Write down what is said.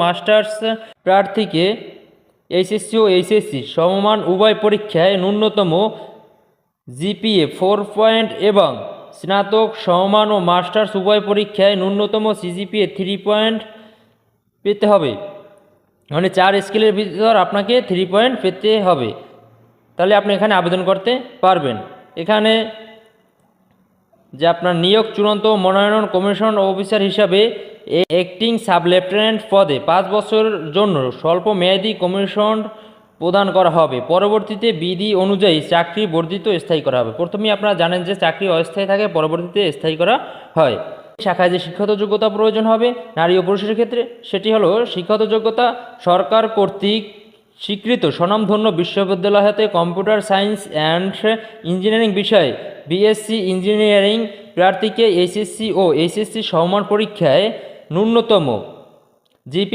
Masters প্রার্থীকে HSC ও HSC সমমান উভয় পরীক্ষায় ন্যূনতম জিপিএ 4 এবং স্নাতক সমমান ও মাস্টার্স উভয় পরীক্ষায় ন্যূনতম সিজিপিএ 3 পেতে হবে। মানে 4 স্কেলের ভিতর আপনাকে 3 পেতে হবে, তাহলে আপনি এখানে আবেদন করতে পারবেন। এখানে যে আপনার নিয়োগ চূড়ান্ত মনোনয়ন কমিশন অফিসার হিসাবে অ্যাক্টিং সাব লেফটেন্যান্ট পদে 5 বছরের জন্য স্বল্প মেয়াদী কমিশন প্রদান করা হবে। পরবর্তীতে বিধি অনুযায়ী চাকরি বর্ধিত স্থায়ী করা হবে। প্রথমেই আপনারা জানেন যে চাকরি অস্থায়ী থাকে, পরবর্তীতে স্থায়ী করা হয়। শাখায় যে শিক্ষাগত যোগ্যতা প্রয়োজন হবে নারী ও পুরুষের ক্ষেত্রে, সেটি হলো শিক্ষাগত যোগ্যতা সরকার কর্তৃক স্বীকৃত স্বনামধন্য বিশ্ববিদ্যালয় হতে কম্পিউটার সায়েন্স অ্যান্ড ইঞ্জিনিয়ারিং বিষয়ে বিএসসি ইঞ্জিনিয়ারিং প্রার্থীকে এইচএসসি ও এইচএসসি সমমান পরীক্ষায় ন্যূনতম জিপি